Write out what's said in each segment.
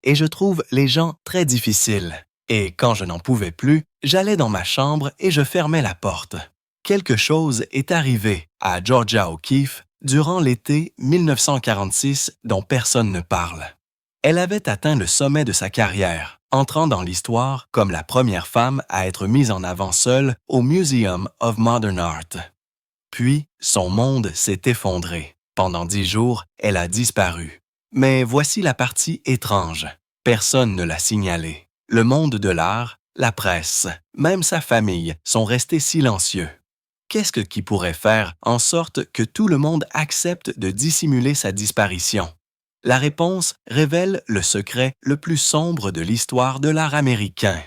et je trouve les gens très difficiles. Et quand je n'en pouvais plus, j'allais dans ma chambre et je fermais la porte. Quelque chose est arrivé à Georgia O'Keeffe durant l'été 1946 dont personne ne parle. Elle avait atteint le sommet de sa carrière, entrant dans l'histoire comme la première femme à être mise en avant seule au Museum of Modern Art. Puis, son monde s'est effondré. Pendant 10 jours, elle a disparu. Mais voici la partie étrange. Personne ne l'a signalé. Le monde de l'art, la presse, même sa famille sont restés silencieux. Qu'est-ce qui pourrait faire en sorte que tout le monde accepte de dissimuler sa disparition? La réponse révèle le secret le plus sombre de l'histoire de l'art américain.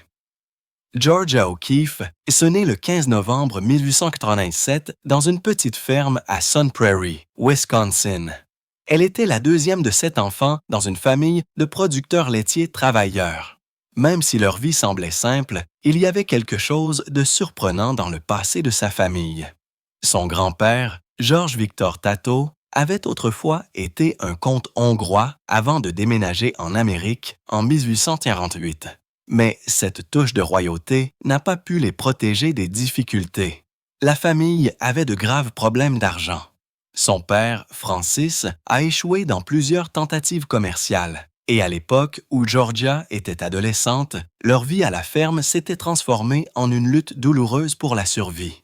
Georgia O'Keeffe est née le 15 novembre 1887 dans une petite ferme à Sun Prairie, Wisconsin. Elle était la deuxième de 7 enfants dans une famille de producteurs laitiers travailleurs. Même si leur vie semblait simple, il y avait quelque chose de surprenant dans le passé de sa famille. Son grand-père, George Victor Tato, avait autrefois été un comte hongrois avant de déménager en Amérique en 1848. Mais cette touche de royauté n'a pas pu les protéger des difficultés. La famille avait de graves problèmes d'argent. Son père, Francis, a échoué dans plusieurs tentatives commerciales. Et à l'époque où Georgia était adolescente, leur vie à la ferme s'était transformée en une lutte douloureuse pour la survie.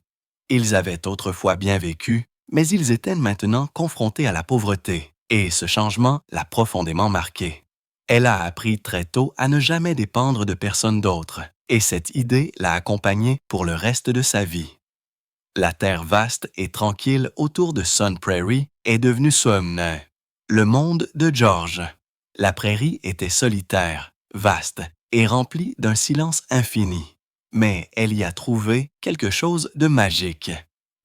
Ils avaient autrefois bien vécu, mais ils étaient maintenant confrontés à la pauvreté, et ce changement l'a profondément marquée. Elle a appris très tôt à ne jamais dépendre de personne d'autre, et cette idée l'a accompagnée pour le reste de sa vie. La terre vaste et tranquille autour de Sun Prairie est devenue Sumner, le monde de George. La prairie était solitaire, vaste et remplie d'un silence infini. Mais elle y a trouvé quelque chose de magique.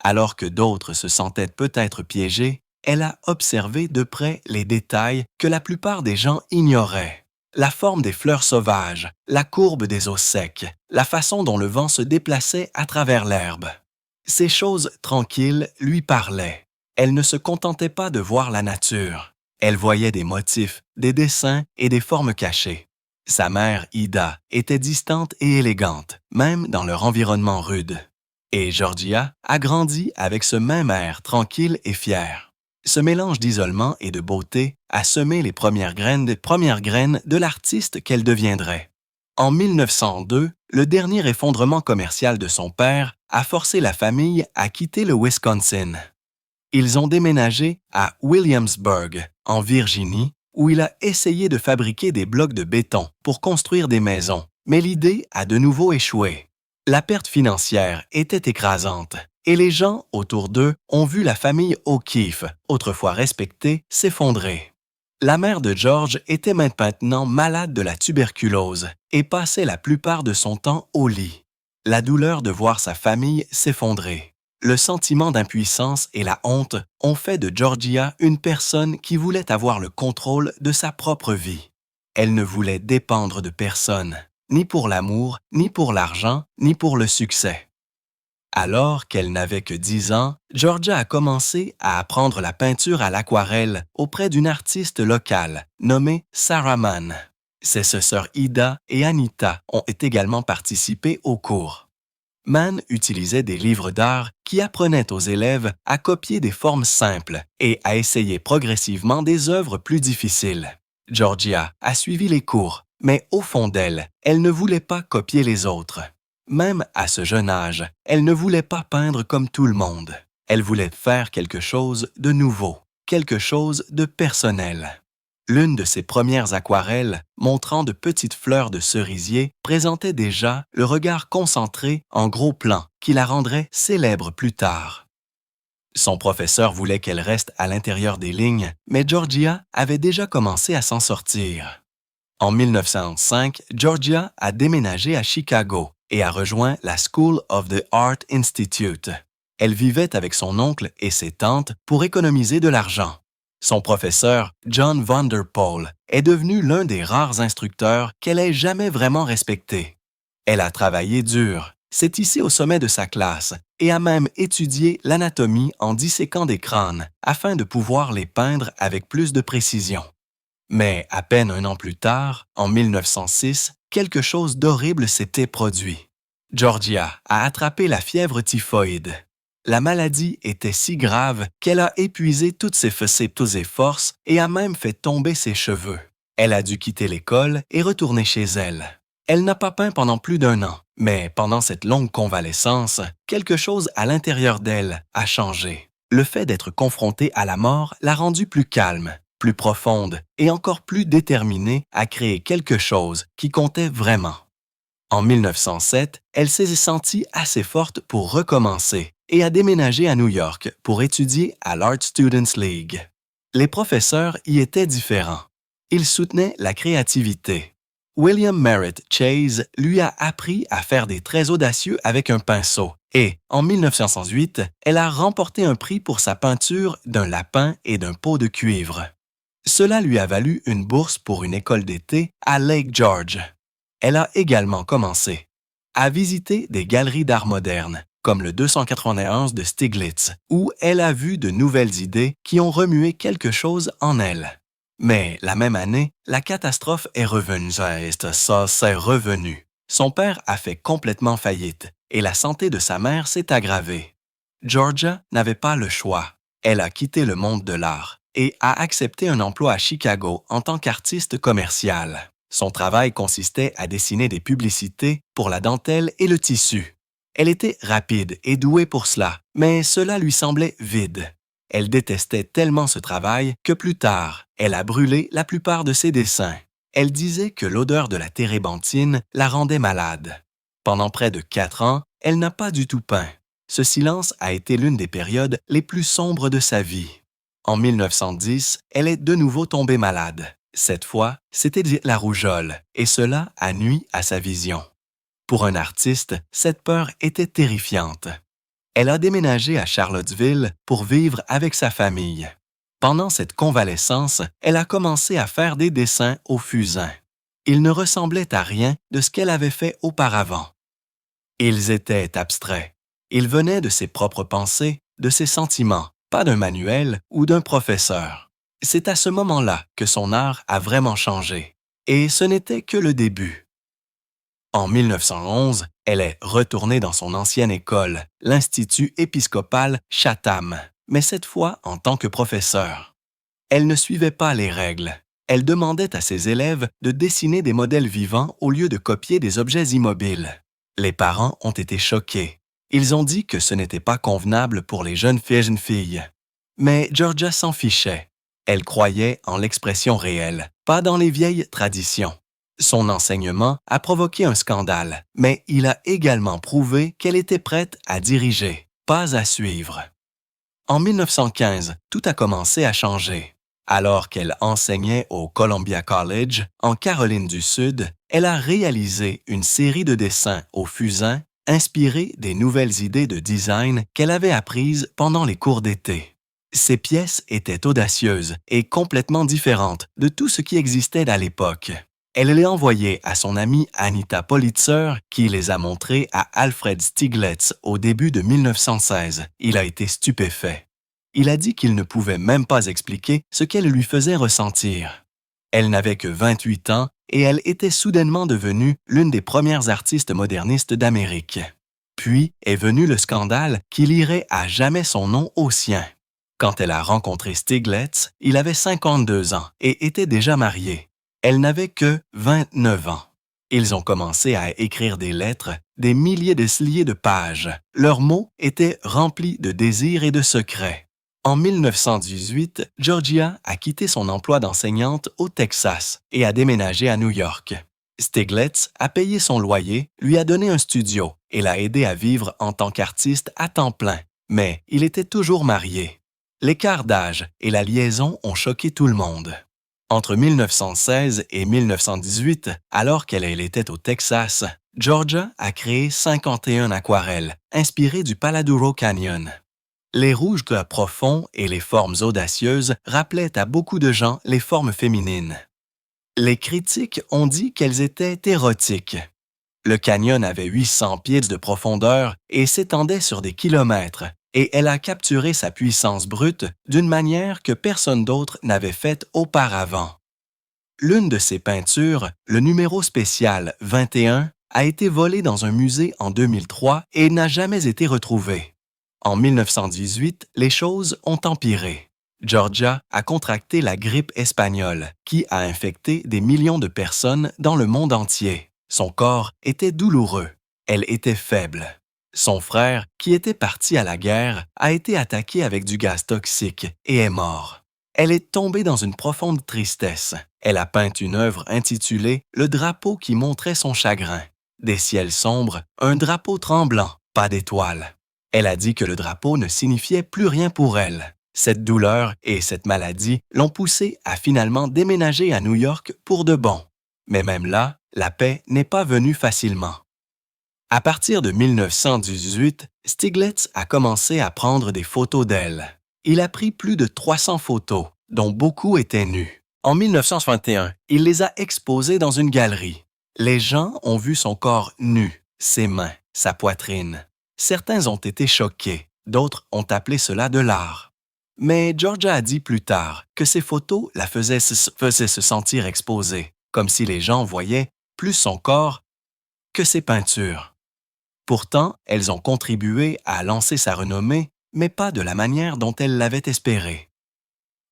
Alors que d'autres se sentaient peut-être piégés, elle a observé de près les détails que la plupart des gens ignoraient. La forme des fleurs sauvages, la courbe des eaux secs, la façon dont le vent se déplaçait à travers l'herbe. Ces choses tranquilles lui parlaient. Elle ne se contentait pas de voir la nature. Elle voyait des motifs, des dessins et des formes cachées. Sa mère, Ida, était distante et élégante, même dans leur environnement rude. Et Georgia a grandi avec ce même air tranquille et fier. Ce mélange d'isolement et de beauté a semé les premières graines de l'artiste qu'elle deviendrait. En 1902, le dernier effondrement commercial de son père a forcé la famille à quitter le Wisconsin. Ils ont déménagé à Williamsburg, en Virginie, où il a essayé de fabriquer des blocs de béton pour construire des maisons, mais l'idée a de nouveau échoué. La perte financière était écrasante, et les gens autour d'eux ont vu la famille O'Keeffe, autrefois respectée, s'effondrer. La mère de George était maintenant malade de la tuberculose et passait la plupart de son temps au lit. La douleur de voir sa famille s'effondrer. Le sentiment d'impuissance et la honte ont fait de Georgia une personne qui voulait avoir le contrôle de sa propre vie. Elle ne voulait dépendre de personne, ni pour l'amour, ni pour l'argent, ni pour le succès. Alors qu'elle n'avait que 10 ans, Georgia a commencé à apprendre la peinture à l'aquarelle auprès d'une artiste locale nommée Sarah Mann. Ses sœurs Ida et Anita ont également participé au cours. Mann utilisait des livres d'art qui apprenaient aux élèves à copier des formes simples et à essayer progressivement des œuvres plus difficiles. Georgia a suivi les cours, mais au fond d'elle, elle ne voulait pas copier les autres. Même à ce jeune âge, elle ne voulait pas peindre comme tout le monde. Elle voulait faire quelque chose de nouveau, quelque chose de personnel. L'une de ses premières aquarelles, montrant de petites fleurs de cerisier, présentait déjà le regard concentré en gros plan qui la rendrait célèbre plus tard. Son professeur voulait qu'elle reste à l'intérieur des lignes, mais Georgia avait déjà commencé à s'en sortir. En 1905, Georgia a déménagé à Chicago et a rejoint la School of the Art Institute. Elle vivait avec son oncle et ses tantes pour économiser de l'argent. Son professeur, John Vanderpool, est devenu l'un des rares instructeurs qu'elle ait jamais vraiment respecté. Elle a travaillé dur, s'est hissée au sommet de sa classe et a même étudié l'anatomie en disséquant des crânes afin de pouvoir les peindre avec plus de précision. Mais à peine un an plus tard, en 1906, quelque chose d'horrible s'était produit. Georgia a attrapé la fièvre typhoïde. La maladie était si grave qu'elle a épuisé toutes ses forces et a même fait tomber ses cheveux. Elle a dû quitter l'école et retourner chez elle. Elle n'a pas peint pendant plus d'1 an, mais pendant cette longue convalescence, quelque chose à l'intérieur d'elle a changé. Le fait d'être confrontée à la mort l'a rendue plus calme, plus profonde et encore plus déterminée à créer quelque chose qui comptait vraiment. En 1907, elle s'est sentie assez forte pour recommencer et a déménagé à New York pour étudier à l'Art Students League. Les professeurs y étaient différents. Ils soutenaient la créativité. William Merritt Chase lui a appris à faire des traits audacieux avec un pinceau et, en 1908, elle a remporté un prix pour sa peinture d'un lapin et d'un pot de cuivre. Cela lui a valu une bourse pour une école d'été à Lake George. Elle a également commencé à visiter des galeries d'art moderne, comme le 291 de Stiglitz, où elle a vu de nouvelles idées qui ont remué quelque chose en elle. Mais la même année, la catastrophe est revenue. Ça, c'est revenu. Son père a fait complètement faillite et la santé de sa mère s'est aggravée. Georgia n'avait pas le choix. Elle a quitté le monde de l'art et a accepté un emploi à Chicago en tant qu'artiste commercial. Son travail consistait à dessiner des publicités pour la dentelle et le tissu. Elle était rapide et douée pour cela, mais cela lui semblait vide. Elle détestait tellement ce travail que plus tard, elle a brûlé la plupart de ses dessins. Elle disait que l'odeur de la térébenthine la rendait malade. Pendant près de 4 ans, elle n'a pas du tout peint. Ce silence a été l'une des périodes les plus sombres de sa vie. En 1910, elle est de nouveau tombée malade. Cette fois, c'était la rougeole, et cela a nui à sa vision. Pour un artiste, cette peur était terrifiante. Elle a déménagé à Charlottesville pour vivre avec sa famille. Pendant cette convalescence, elle a commencé à faire des dessins au fusain. Ils ne ressemblaient à rien de ce qu'elle avait fait auparavant. Ils étaient abstraits. Ils venaient de ses propres pensées, de ses sentiments, pas d'un manuel ou d'un professeur. C'est à ce moment-là que son art a vraiment changé. Et ce n'était que le début. En 1911, elle est retournée dans son ancienne école, l'Institut épiscopal Chatham, mais cette fois en tant que professeur. Elle ne suivait pas les règles. Elle demandait à ses élèves de dessiner des modèles vivants au lieu de copier des objets immobiles. Les parents ont été choqués. Ils ont dit que ce n'était pas convenable pour les jeunes filles. Mais Georgia s'en fichait. Elle croyait en l'expression réelle, pas dans les vieilles traditions. Son enseignement a provoqué un scandale, mais il a également prouvé qu'elle était prête à diriger, pas à suivre. En 1915, tout a commencé à changer. Alors qu'elle enseignait au Columbia College, en Caroline du Sud, elle a réalisé une série de dessins au fusain inspirés des nouvelles idées de design qu'elle avait apprises pendant les cours d'été. Ces pièces étaient audacieuses et complètement différentes de tout ce qui existait à l'époque. Elle les a envoyées à son amie Anita Politzer, qui les a montrées à Alfred Stieglitz au début de 1916. Il a été stupéfait. Il a dit qu'il ne pouvait même pas expliquer ce qu'elle lui faisait ressentir. Elle n'avait que 28 ans et elle était soudainement devenue l'une des premières artistes modernistes d'Amérique. Puis est venu le scandale qui lierait à jamais son nom au sien. Quand elle a rencontré Stieglitz, il avait 52 ans et était déjà marié. Elle n'avait que 29 ans. Ils ont commencé à écrire des lettres, des milliers de pages. Leurs mots étaient remplis de désirs et de secrets. En 1918, Georgia a quitté son emploi d'enseignante au Texas et a déménagé à New York. Stieglitz a payé son loyer, lui a donné un studio et l'a aidé à vivre en tant qu'artiste à temps plein, mais il était toujours marié. L'écart d'âge et la liaison ont choqué tout le monde. Entre 1916 et 1918, alors qu'elle était au Texas, Georgia a créé 51 aquarelles inspirées du Paladuro Canyon. Les rouges profonds et les formes audacieuses rappelaient à beaucoup de gens les formes féminines. Les critiques ont dit qu'elles étaient érotiques. Le canyon avait 800 pieds de profondeur et s'étendait sur des kilomètres, et elle a capturé sa puissance brute d'une manière que personne d'autre n'avait faite auparavant. L'une de ses peintures, le numéro spécial 21, a été volée dans un musée en 2003 et n'a jamais été retrouvée. En 1918, les choses ont empiré. Georgia a contracté la grippe espagnole, qui a infecté des millions de personnes dans le monde entier. Son corps était douloureux. Elle était faible. Son frère, qui était parti à la guerre, a été attaqué avec du gaz toxique et est mort. Elle est tombée dans une profonde tristesse. Elle a peint une œuvre intitulée « Le drapeau qui montrait son chagrin ». Des ciels sombres, un drapeau tremblant, pas d'étoiles. Elle a dit que le drapeau ne signifiait plus rien pour elle. Cette douleur et cette maladie l'ont poussée à finalement déménager à New York pour de bon. Mais même là, la paix n'est pas venue facilement. À partir de 1918, Stieglitz a commencé à prendre des photos d'elle. Il a pris plus de 300 photos, dont beaucoup étaient nues. En 1961, il les a exposées dans une galerie. Les gens ont vu son corps nu, ses mains, sa poitrine. Certains ont été choqués, d'autres ont appelé cela de l'art. Mais Georgia a dit plus tard que ces photos la faisaient se sentir exposée, comme si les gens voyaient plus son corps que ses peintures. Pourtant, elles ont contribué à lancer sa renommée, mais pas de la manière dont elle l'avait espéré.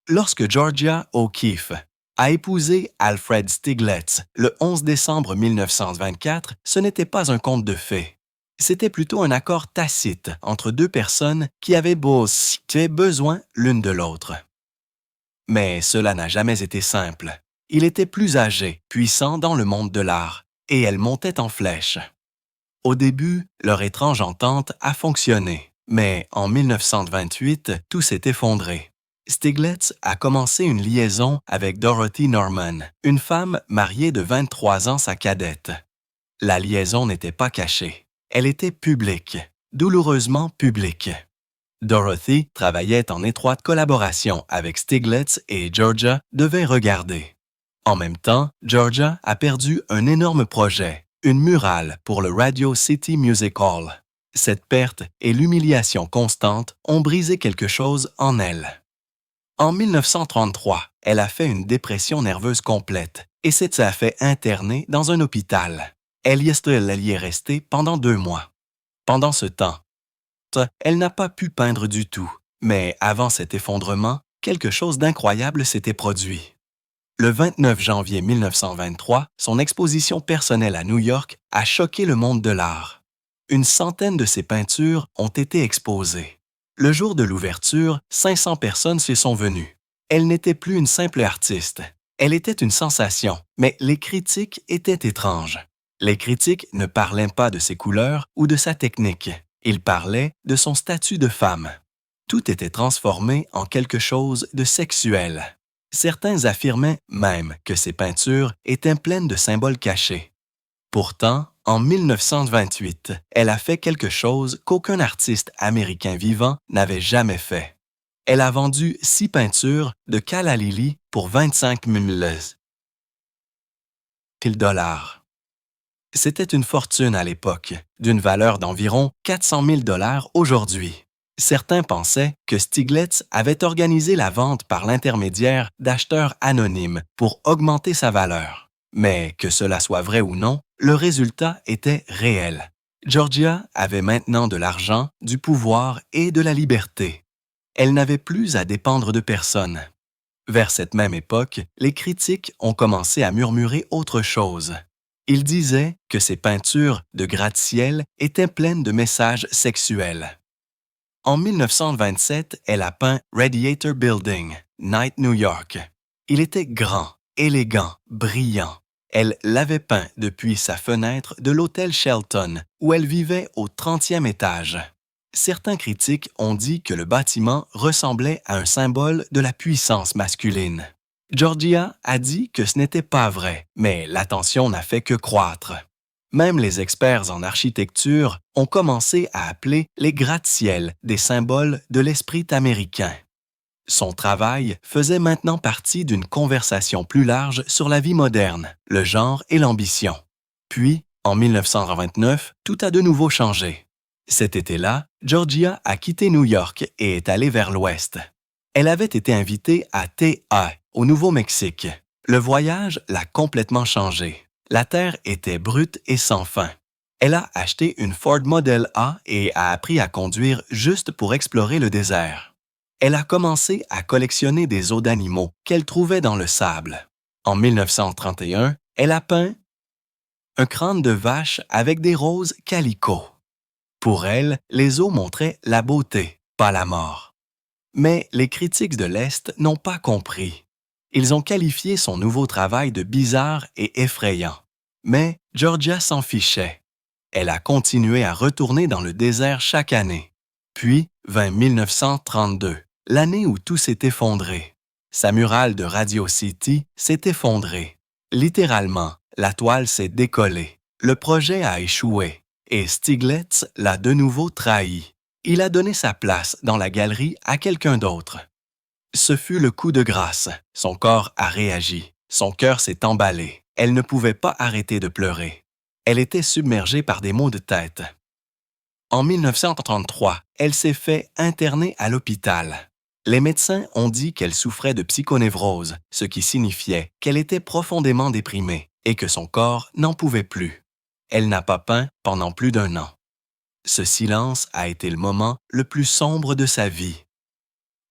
Lorsque Georgia O'Keeffe a épousé Alfred Stieglitz le 11 décembre 1924, ce n'était pas un conte de fées. C'était plutôt un accord tacite entre deux personnes qui avaient besoin l'une de l'autre. Mais cela n'a jamais été simple. Il était plus âgé, puissant dans le monde de l'art, et elle montait en flèche. Au début, leur étrange entente a fonctionné, mais en 1928, tout s'est effondré. Stieglitz a commencé une liaison avec Dorothy Norman, une femme mariée de 23 ans, sa cadette. La liaison n'était pas cachée. Elle était publique, douloureusement publique. Dorothy travaillait en étroite collaboration avec Stieglitz et Georgia devait regarder. En même temps, Georgia a perdu un énorme projet, une murale pour le Radio City Music Hall. Cette perte et l'humiliation constante ont brisé quelque chose en elle. En 1933, elle a fait une dépression nerveuse complète et s'est fait interner dans un hôpital. Elle y est restée pendant 2 mois. Pendant ce temps, elle n'a pas pu peindre du tout, mais avant cet effondrement, quelque chose d'incroyable s'était produit. Le 29 janvier 1923, son exposition personnelle à New York a choqué le monde de l'art. Une centaine de ses peintures ont été exposées. Le jour de l'ouverture, 500 personnes s'y sont venues. Elle n'était plus une simple artiste. Elle était une sensation, mais les critiques étaient étranges. Les critiques ne parlaient pas de ses couleurs ou de sa technique. Ils parlaient de son statut de femme. Tout était transformé en quelque chose de sexuel. Certains affirmaient même que ses peintures étaient pleines de symboles cachés. Pourtant, en 1928, elle a fait quelque chose qu'aucun artiste américain vivant n'avait jamais fait. Elle a vendu 6 peintures de Calla Lily pour 25 000 $. C'était une fortune à l'époque, d'une valeur d'environ 400 000 $ aujourd'hui. Certains pensaient que Stieglitz avait organisé la vente par l'intermédiaire d'acheteurs anonymes pour augmenter sa valeur. Mais que cela soit vrai ou non, le résultat était réel. Georgia avait maintenant de l'argent, du pouvoir et de la liberté. Elle n'avait plus à dépendre de personne. Vers cette même époque, les critiques ont commencé à murmurer autre chose. Ils disaient que ses peintures de gratte-ciel étaient pleines de messages sexuels. En 1927, elle a peint Radiator Building, Night New York. Il était grand, élégant, brillant. Elle l'avait peint depuis sa fenêtre de l'hôtel Shelton, où elle vivait au 30e étage. Certains critiques ont dit que le bâtiment ressemblait à un symbole de la puissance masculine. Georgia a dit que ce n'était pas vrai, mais l'attention n'a fait que croître. Même les experts en architecture ont commencé à appeler les gratte-ciel des symboles de l'esprit américain. Son travail faisait maintenant partie d'une conversation plus large sur la vie moderne, le genre et l'ambition. Puis, en 1929, tout a de nouveau changé. Cet été-là, Georgia a quitté New York et est allée vers l'ouest. Elle avait été invitée à T.A., au Nouveau-Mexique. Le voyage l'a complètement changée. La terre était brute et sans fin. Elle a acheté une Ford Model A et a appris à conduire juste pour explorer le désert. Elle a commencé à collectionner des os d'animaux qu'elle trouvait dans le sable. En 1931, elle a peint un crâne de vache avec des roses calicot. Pour elle, les os montraient la beauté, pas la mort. Mais les critiques de l'Est n'ont pas compris. Ils ont qualifié son nouveau travail de bizarre et effrayant. Mais Georgia s'en fichait. Elle a continué à retourner dans le désert chaque année. Puis vint 1932, l'année où tout s'est effondré. Sa murale de Radio City s'est effondrée. Littéralement, la toile s'est décollée. Le projet a échoué et Stieglitz l'a de nouveau trahi. Il a donné sa place dans la galerie à quelqu'un d'autre. Ce fut le coup de grâce. Son corps a réagi. Son cœur s'est emballé. Elle ne pouvait pas arrêter de pleurer. Elle était submergée par des maux de tête. En 1933, elle s'est fait interner à l'hôpital. Les médecins ont dit qu'elle souffrait de psychonévrose, ce qui signifiait qu'elle était profondément déprimée et que son corps n'en pouvait plus. Elle n'a pas peint pendant plus d'1 an. Ce silence a été le moment le plus sombre de sa vie.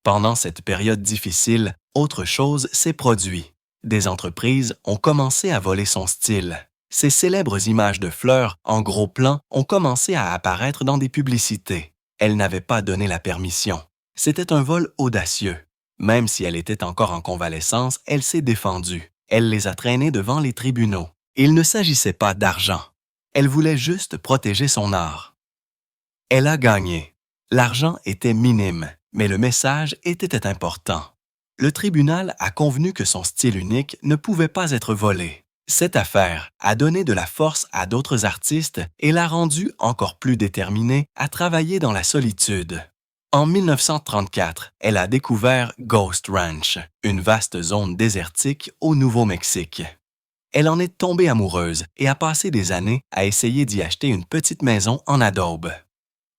Pendant cette période difficile, autre chose s'est produit. Des entreprises ont commencé à voler son style. Ces célèbres images de fleurs en gros plan ont commencé à apparaître dans des publicités. Elle n'avait pas donné la permission. C'était un vol audacieux. Même si elle était encore en convalescence, elle s'est défendue. Elle les a traînés devant les tribunaux. Il ne s'agissait pas d'argent. Elle voulait juste protéger son art. Elle a gagné. L'argent était minime, mais le message était important. Le tribunal a convenu que son style unique ne pouvait pas être volé. Cette affaire a donné de la force à d'autres artistes et l'a rendue encore plus déterminée à travailler dans la solitude. En 1934, elle a découvert Ghost Ranch, une vaste zone désertique au Nouveau-Mexique. Elle en est tombée amoureuse et a passé des années à essayer d'y acheter une petite maison en adobe.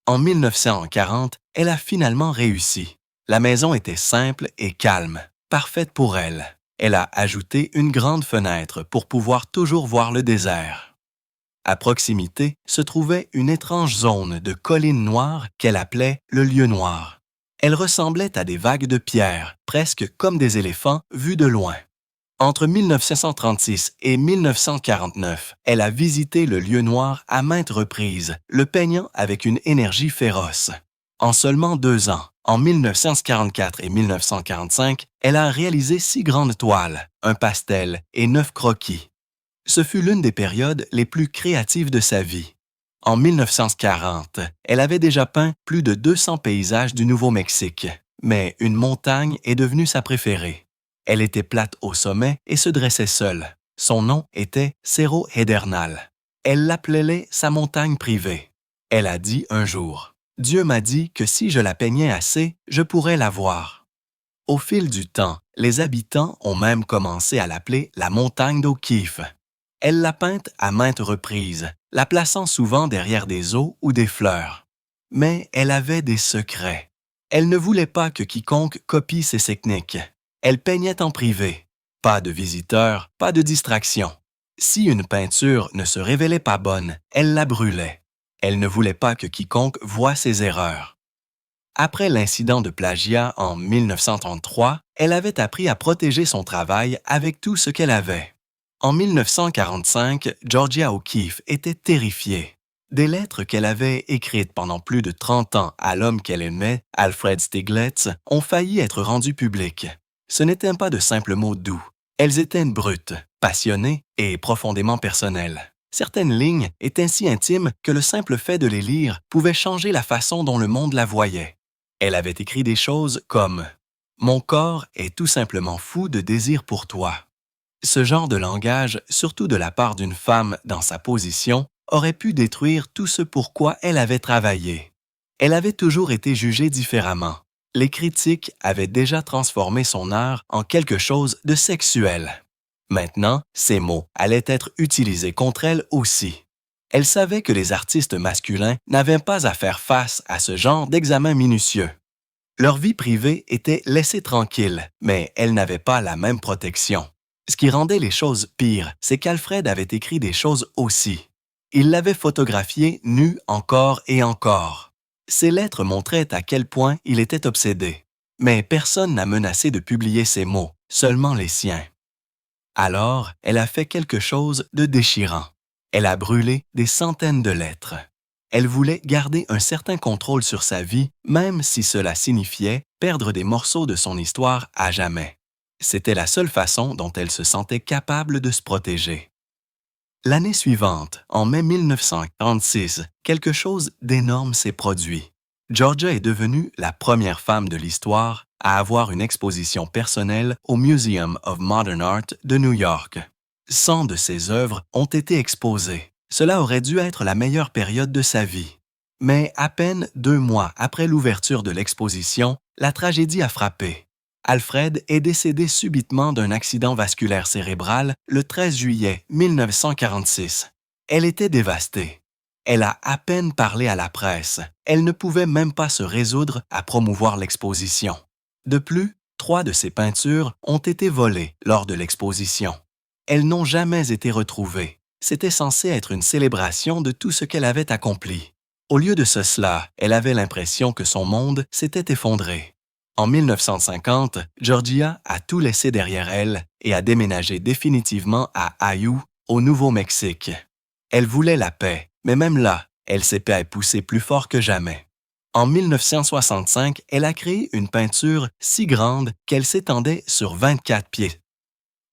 En 1940, elle a finalement réussi. La maison était simple et calme, parfaite pour elle. Elle a ajouté une grande fenêtre pour pouvoir toujours voir le désert. À proximité se trouvait une étrange zone de collines noires qu'elle appelait le lieu noir. Elle ressemblait à des vagues de pierre, presque comme des éléphants vus de loin. Entre 1936 et 1949, elle a visité le lieu noir à maintes reprises, le peignant avec une énergie féroce. En seulement 2 ans, en 1944 et 1945, elle a réalisé 6 grandes toiles, un pastel et 9 croquis. Ce fut l'une des périodes les plus créatives de sa vie. En 1940, elle avait déjà peint plus de 200 paysages du Nouveau-Mexique, mais une montagne est devenue sa préférée. Elle était plate au sommet et se dressait seule. Son nom était Cerro Hedernal. Elle l'appelait sa montagne privée. Elle a dit un jour, « Dieu m'a dit que si je la peignais assez, je pourrais la voir. » Au fil du temps, les habitants ont même commencé à l'appeler la montagne d'O'Keeffe. Elle l'a peinte à maintes reprises, la plaçant souvent derrière des eaux ou des fleurs. Mais elle avait des secrets. Elle ne voulait pas que quiconque copie ses techniques. Elle peignait en privé. Pas de visiteurs, pas de distraction. Si une peinture ne se révélait pas bonne, elle la brûlait. Elle ne voulait pas que quiconque voie ses erreurs. Après l'incident de plagiat en 1933, elle avait appris à protéger son travail avec tout ce qu'elle avait. En 1945, Georgia O'Keeffe était terrifiée. Des lettres qu'elle avait écrites pendant plus de 30 ans à l'homme qu'elle aimait, Alfred Stieglitz, ont failli être rendues publiques. Ce n'étaient pas de simples mots doux. Elles étaient brutes, passionnées et profondément personnelles. Certaines lignes étaient si intimes que le simple fait de les lire pouvait changer la façon dont le monde la voyait. Elle avait écrit des choses comme « Mon corps est tout simplement fou de désir pour toi ». Ce genre de langage, surtout de la part d'une femme dans sa position, aurait pu détruire tout ce pour quoi elle avait travaillé. Elle avait toujours été jugée différemment. Les critiques avaient déjà transformé son art en quelque chose de sexuel. Maintenant, ces mots allaient être utilisés contre elle aussi. Elle savait que les artistes masculins n'avaient pas à faire face à ce genre d'examen minutieux. Leur vie privée était laissée tranquille, mais elle n'avait pas la même protection. Ce qui rendait les choses pires, c'est qu'Alfred avait écrit des choses aussi. Il l'avait photographié nu encore et encore. Ses lettres montraient à quel point il était obsédé. Mais personne n'a menacé de publier ses mots, seulement les siens. Alors, elle a fait quelque chose de déchirant. Elle a brûlé des centaines de lettres. Elle voulait garder un certain contrôle sur sa vie, même si cela signifiait perdre des morceaux de son histoire à jamais. C'était la seule façon dont elle se sentait capable de se protéger. L'année suivante, en mai 1946, quelque chose d'énorme s'est produit. Georgia est devenue la première femme de l'histoire à avoir une exposition personnelle au Museum of Modern Art de New York. 100 de ses œuvres ont été exposées. Cela aurait dû être la meilleure période de sa vie. Mais à peine 2 mois après l'ouverture de l'exposition, la tragédie a frappé. Alfred est décédé subitement d'un accident vasculaire cérébral le 13 juillet 1946. Elle était dévastée. Elle a à peine parlé à la presse. Elle ne pouvait même pas se résoudre à promouvoir l'exposition. De plus, 3 de ses peintures ont été volées lors de l'exposition. Elles n'ont jamais été retrouvées. C'était censé être une célébration de tout ce qu'elle avait accompli. Au lieu de cela, elle avait l'impression que son monde s'était effondré. En 1950, Georgia a tout laissé derrière elle et a déménagé définitivement à Ayú, au Nouveau-Mexique. Elle voulait la paix, mais même là, elle s'est poussée plus fort que jamais. En 1965, elle a créé une peinture si grande qu'elle s'étendait sur 24 pieds.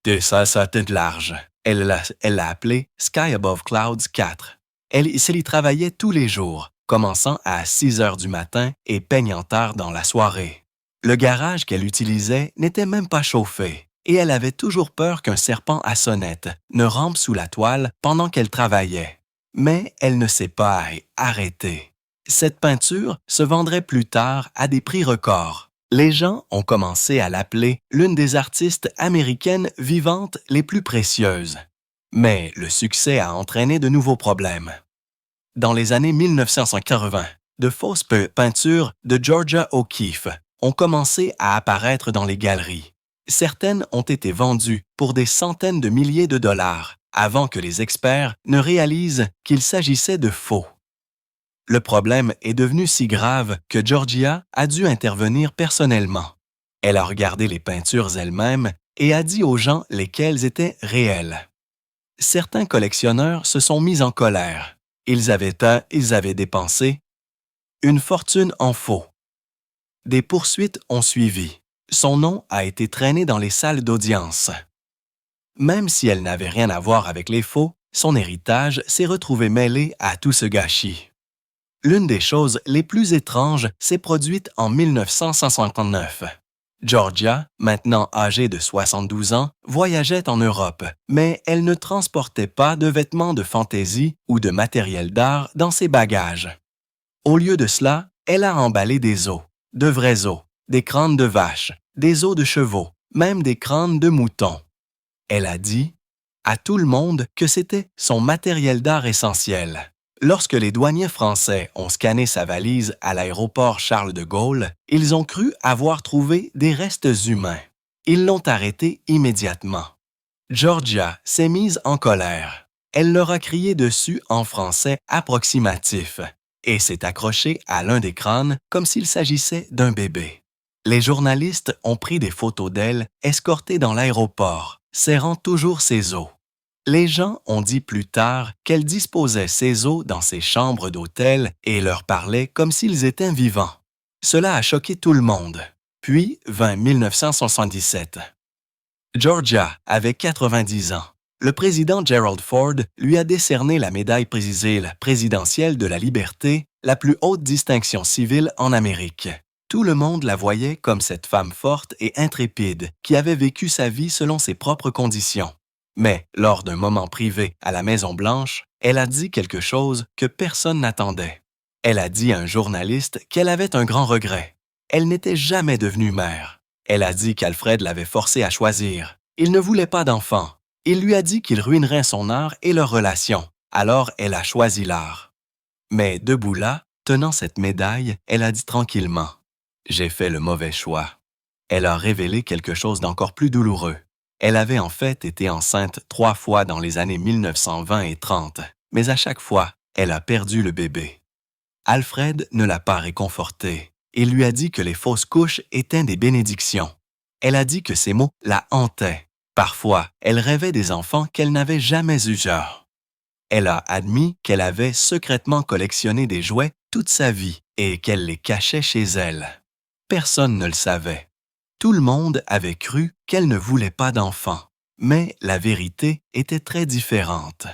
De ça de large. Elle l'a appelée Sky Above Clouds 4. Elle y travaillait tous les jours, commençant à 6 heures du matin et peignant tard dans la soirée. Le garage qu'elle utilisait n'était même pas chauffé et elle avait toujours peur qu'un serpent à sonnette ne rampe sous la toile pendant qu'elle travaillait. Mais elle ne s'est pas arrêtée. Cette peinture se vendrait plus tard à des prix records. Les gens ont commencé à l'appeler l'une des artistes américaines vivantes les plus précieuses. Mais le succès a entraîné de nouveaux problèmes. Dans les années 1980, de fausses peintures de Georgia O'Keeffe ont commencé à apparaître dans les galeries. Certaines ont été vendues pour des centaines de milliers de dollars avant que les experts ne réalisent qu'il s'agissait de faux. Le problème est devenu si grave que Georgia a dû intervenir personnellement. Elle a regardé les peintures elles-mêmes et a dit aux gens lesquelles étaient réelles. Certains collectionneurs se sont mis en colère. Ils avaient dépensé une fortune en faux. Des poursuites ont suivi. Son nom a été traîné dans les salles d'audience. Même si elle n'avait rien à voir avec les faux, son héritage s'est retrouvé mêlé à tout ce gâchis. L'une des choses les plus étranges s'est produite en 1959. Georgia, maintenant âgée de 72 ans, voyageait en Europe, mais elle ne transportait pas de vêtements de fantaisie ou de matériel d'art dans ses bagages. Au lieu de cela, elle a emballé des os, de vrais os, des crânes de vaches, des os de chevaux, même des crânes de moutons. Elle a dit à tout le monde que c'était son matériel d'art essentiel. Lorsque les douaniers français ont scanné sa valise à l'aéroport Charles de Gaulle, ils ont cru avoir trouvé des restes humains. Ils l'ont arrêtée immédiatement. Georgia s'est mise en colère. Elle leur a crié dessus en français approximatif et s'est accrochée à l'un des crânes comme s'il s'agissait d'un bébé. Les journalistes ont pris des photos d'elle escortée dans l'aéroport, serrant toujours ses os. Les gens ont dit plus tard qu'elle disposait ses os dans ses chambres d'hôtel et leur parlait comme s'ils étaient vivants. Cela a choqué tout le monde. Puis vint 1977. Georgia avait 90 ans. Le président Gerald Ford lui a décerné la médaille présidentielle de la liberté, la plus haute distinction civile en Amérique. Tout le monde la voyait comme cette femme forte et intrépide qui avait vécu sa vie selon ses propres conditions. Mais, lors d'un moment privé à la Maison-Blanche, elle a dit quelque chose que personne n'attendait. Elle a dit à un journaliste qu'elle avait un grand regret. Elle n'était jamais devenue mère. Elle a dit qu'Alfred l'avait forcée à choisir. Il ne voulait pas d'enfant. Il lui a dit qu'il ruinerait son art et leur relation. Alors elle a choisi l'art. Mais debout là, tenant cette médaille, elle a dit tranquillement « J'ai fait le mauvais choix ». Elle a révélé quelque chose d'encore plus douloureux. Elle avait en fait été enceinte 3 fois dans les années 1920 et 30, mais à chaque fois, elle a perdu le bébé. Alfred ne l'a pas réconfortée et lui a dit que les fausses couches étaient des bénédictions. Elle a dit que ces mots la hantaient. Parfois, elle rêvait des enfants qu'elle n'avait jamais eu genre. Elle a admis qu'elle avait secrètement collectionné des jouets toute sa vie et qu'elle les cachait chez elle. Personne ne le savait. Tout le monde avait cru qu'elle ne voulait pas d'enfants, mais la vérité était très différente.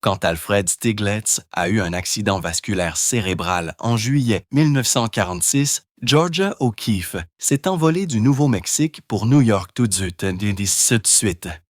Quand Alfred Stieglitz a eu un accident vasculaire cérébral en juillet 1946, Georgia O'Keeffe s'est envolée du Nouveau-Mexique pour New York tout de suite.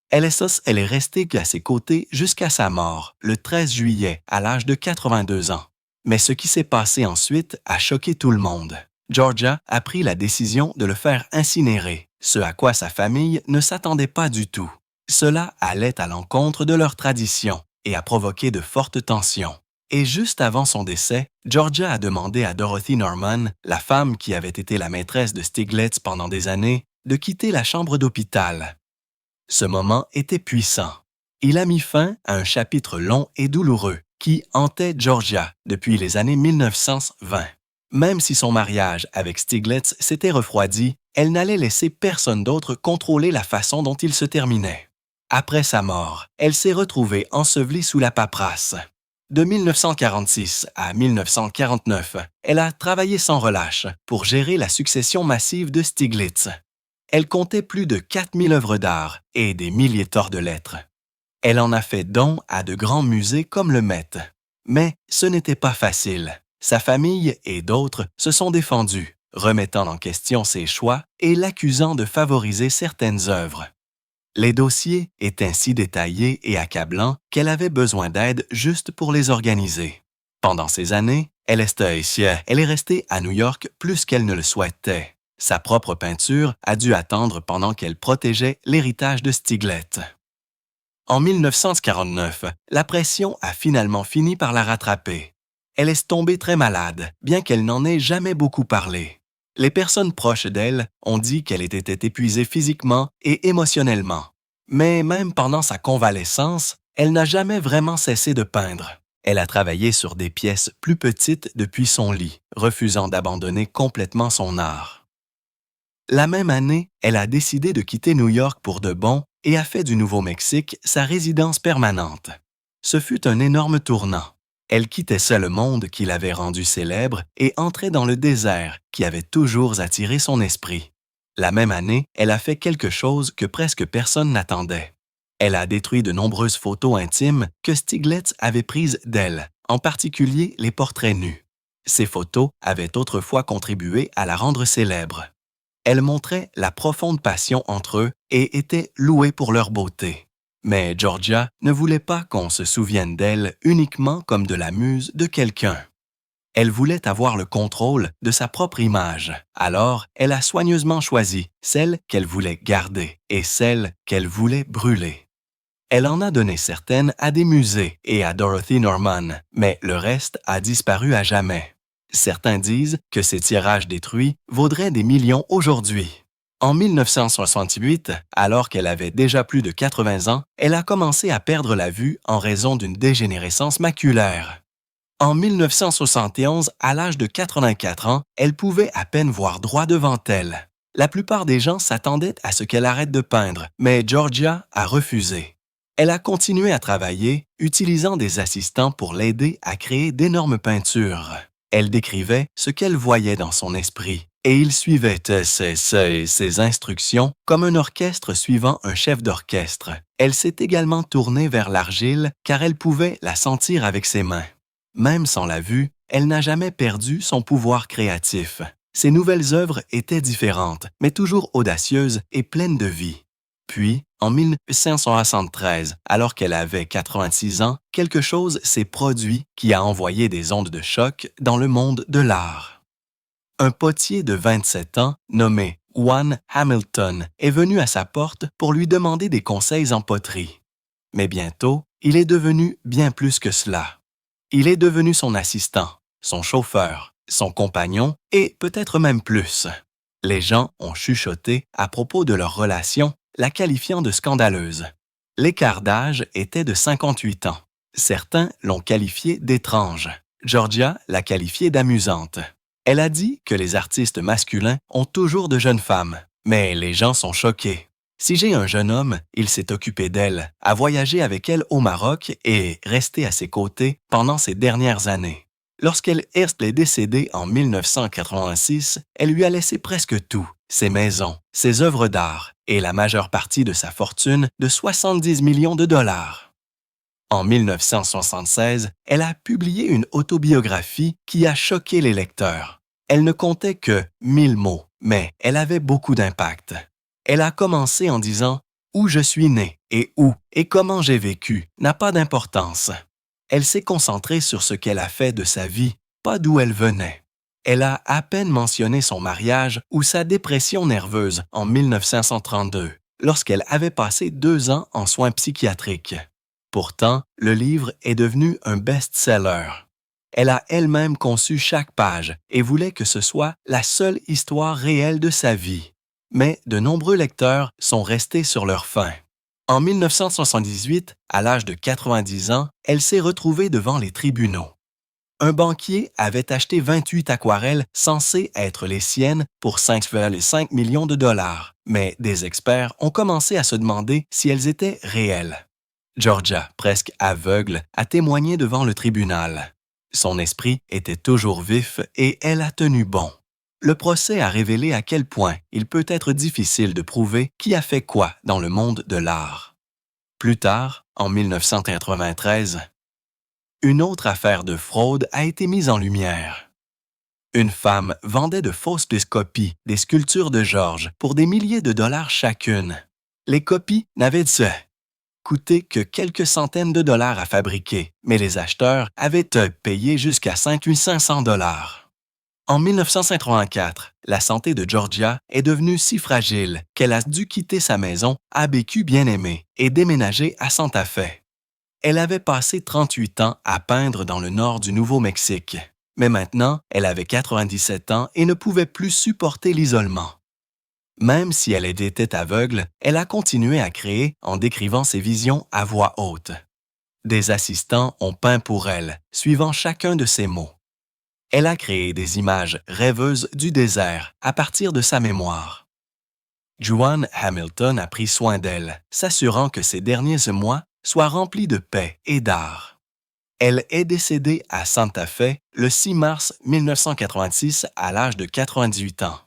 Elle est restée à ses côtés jusqu'à sa mort, le 13 juillet, à l'âge de 82 ans. Mais ce qui s'est passé ensuite a choqué tout le monde. Georgia a pris la décision de le faire incinérer, ce à quoi sa famille ne s'attendait pas du tout. Cela allait à l'encontre de leur tradition et a provoqué de fortes tensions. Et juste avant son décès, Georgia a demandé à Dorothy Norman, la femme qui avait été la maîtresse de Stieglitz pendant des années, de quitter la chambre d'hôpital. Ce moment était puissant. Il a mis fin à un chapitre long et douloureux qui hantait Georgia depuis les années 1920. Même si son mariage avec Stieglitz s'était refroidi, elle n'allait laisser personne d'autre contrôler la façon dont il se terminait. Après sa mort, elle s'est retrouvée ensevelie sous la paperasse. De 1946 à 1949, elle a travaillé sans relâche pour gérer la succession massive de Stieglitz. Elle comptait plus de 4000 œuvres d'art et des milliers de lettres. Elle en a fait don à de grands musées comme le Met. Mais ce n'était pas facile. Sa famille et d'autres se sont défendus, remettant en question ses choix et l'accusant de favoriser certaines œuvres. Les dossiers étaient si détaillés et accablants qu'elle avait besoin d'aide juste pour les organiser. Pendant ces années, elle est restée à New York plus qu'elle ne le souhaitait. Sa propre peinture a dû attendre pendant qu'elle protégeait l'héritage de Stieglitz. En 1949, la pression a finalement fini par la rattraper. Elle est tombée très malade, bien qu'elle n'en ait jamais beaucoup parlé. Les personnes proches d'elle ont dit qu'elle était épuisée physiquement et émotionnellement. Mais même pendant sa convalescence, elle n'a jamais vraiment cessé de peindre. Elle a travaillé sur des pièces plus petites depuis son lit, refusant d'abandonner complètement son art. La même année, elle a décidé de quitter New York pour de bon et a fait du Nouveau-Mexique sa résidence permanente. Ce fut un énorme tournant. Elle quittait le monde qui l'avait rendue célèbre et entrait dans le désert qui avait toujours attiré son esprit. La même année, elle a fait quelque chose que presque personne n'attendait. Elle a détruit de nombreuses photos intimes que Stieglitz avait prises d'elle, en particulier les portraits nus. Ces photos avaient autrefois contribué à la rendre célèbre. Elles montraient la profonde passion entre eux et étaient louées pour leur beauté. Mais Georgia ne voulait pas qu'on se souvienne d'elle uniquement comme de la muse de quelqu'un. Elle voulait avoir le contrôle de sa propre image, alors elle a soigneusement choisi celle qu'elle voulait garder et celle qu'elle voulait brûler. Elle en a donné certaines à des musées et à Dorothy Norman, mais le reste a disparu à jamais. Certains disent que ces tirages détruits vaudraient des millions aujourd'hui. En 1968, alors qu'elle avait déjà plus de 80 ans, elle a commencé à perdre la vue en raison d'une dégénérescence maculaire. En 1971, à l'âge de 84 ans, elle pouvait à peine voir droit devant elle. La plupart des gens s'attendaient à ce qu'elle arrête de peindre, mais Georgia a refusé. Elle a continué à travailler, utilisant des assistants pour l'aider à créer d'énormes peintures. Elle décrivait ce qu'elle voyait dans son esprit, et il suivait ses instructions comme un orchestre suivant un chef d'orchestre. Elle s'est également tournée vers l'argile car elle pouvait la sentir avec ses mains. Même sans la vue, elle n'a jamais perdu son pouvoir créatif. Ses nouvelles œuvres étaient différentes, mais toujours audacieuses et pleines de vie. Puis, en 1973, alors qu'elle avait 86 ans, quelque chose s'est produit qui a envoyé des ondes de choc dans le monde de l'art. Un potier de 27 ans, nommé Juan Hamilton, est venu à sa porte pour lui demander des conseils en poterie. Mais bientôt, il est devenu bien plus que cela. Il est devenu son assistant, son chauffeur, son compagnon et peut-être même plus. Les gens ont chuchoté à propos de leur relation la qualifiant de scandaleuse. L'écart d'âge était de 58 ans. Certains l'ont qualifiée d'étrange. Georgia l'a qualifiée d'amusante. Elle a dit que les artistes masculins ont toujours de jeunes femmes, mais les gens sont choqués. Si j'ai un jeune homme, il s'est occupé d'elle, a voyagé avec elle au Maroc et resté à ses côtés pendant ces dernières années. Lorsqu'elle est décédée en 1986, elle lui a laissé presque tout, ses maisons, ses œuvres d'art et la majeure partie de sa fortune de 70 millions de dollars. En 1976, elle a publié une autobiographie qui a choqué les lecteurs. Elle ne comptait que 1000 mots, mais elle avait beaucoup d'impact. Elle a commencé en disant « Où je suis né et où et comment j'ai vécu n'a pas d'importance ». Elle s'est concentrée sur ce qu'elle a fait de sa vie, pas d'où elle venait. Elle a à peine mentionné son mariage ou sa dépression nerveuse en 1932, lorsqu'elle avait passé 2 ans en soins psychiatriques. Pourtant, le livre est devenu un best-seller. Elle a elle-même conçu chaque page et voulait que ce soit la seule histoire réelle de sa vie. Mais de nombreux lecteurs sont restés sur leur faim. En 1978, à l'âge de 90 ans, elle s'est retrouvée devant les tribunaux. Un banquier avait acheté 28 aquarelles censées être les siennes pour 5,5 millions de dollars, mais des experts ont commencé à se demander si elles étaient réelles. Georgia, presque aveugle, a témoigné devant le tribunal. Son esprit était toujours vif et elle a tenu bon. Le procès a révélé à quel point il peut être difficile de prouver qui a fait quoi dans le monde de l'art. Plus tard, en 1993, une autre affaire de fraude a été mise en lumière. Une femme vendait de fausses copies des sculptures de Georges pour des milliers de dollars chacune. Les copies n'avaient coûté que quelques centaines de dollars à fabriquer, mais les acheteurs avaient payé jusqu'à 500 dollars. En 1984, la santé de Georgia est devenue si fragile qu'elle a dû quitter sa maison à Bécu bien-aimé et déménager à Santa Fe. Elle avait passé 38 ans à peindre dans le nord du Nouveau-Mexique, mais maintenant, elle avait 97 ans et ne pouvait plus supporter l'isolement. Même si elle était aveugle, elle a continué à créer en décrivant ses visions à voix haute. Des assistants ont peint pour elle, suivant chacun de ses mots. Elle a créé des images rêveuses du désert à partir de sa mémoire. Joanne Hamilton a pris soin d'elle, s'assurant que ses derniers mois soient remplis de paix et d'art. Elle est décédée à Santa Fe le 6 mars 1986 à l'âge de 98 ans.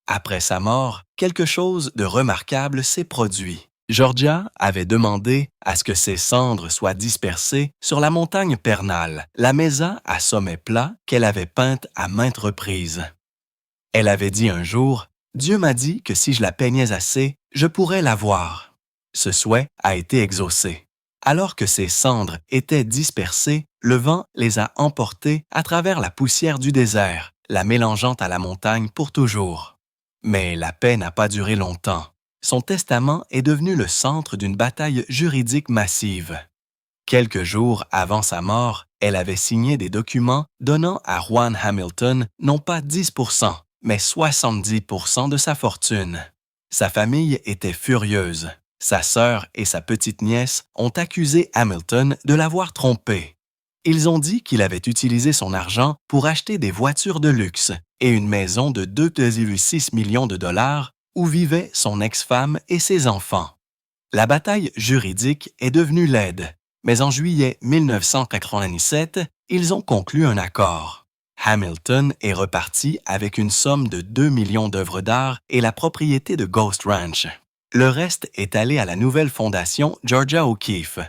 Après sa mort, quelque chose de remarquable s'est produit. Georgia avait demandé à ce que ses cendres soient dispersées sur la montagne Pernal, la mesa à sommet plat qu'elle avait peinte à maintes reprises. Elle avait dit un jour « Dieu m'a dit que si je la peignais assez, je pourrais la voir. » Ce souhait a été exaucé. Alors que ses cendres étaient dispersées, le vent les a emportées à travers la poussière du désert, la mélangeant à la montagne pour toujours. Mais la paix n'a pas duré longtemps. Son testament est devenu le centre d'une bataille juridique massive. Quelques jours avant sa mort, elle avait signé des documents donnant à Juan Hamilton non pas 10%, mais 70% de sa fortune. Sa famille était furieuse. Sa sœur et sa petite-nièce ont accusé Hamilton de l'avoir trompé. Ils ont dit qu'il avait utilisé son argent pour acheter des voitures de luxe et une maison de 2,6 millions de dollars où vivaient son ex-femme et ses enfants. La bataille juridique est devenue laide, mais en juillet 1997, ils ont conclu un accord. Hamilton est reparti avec une somme de 2 millions d'œuvres d'art et la propriété de Ghost Ranch. Le reste est allé à la nouvelle fondation Georgia O'Keeffe,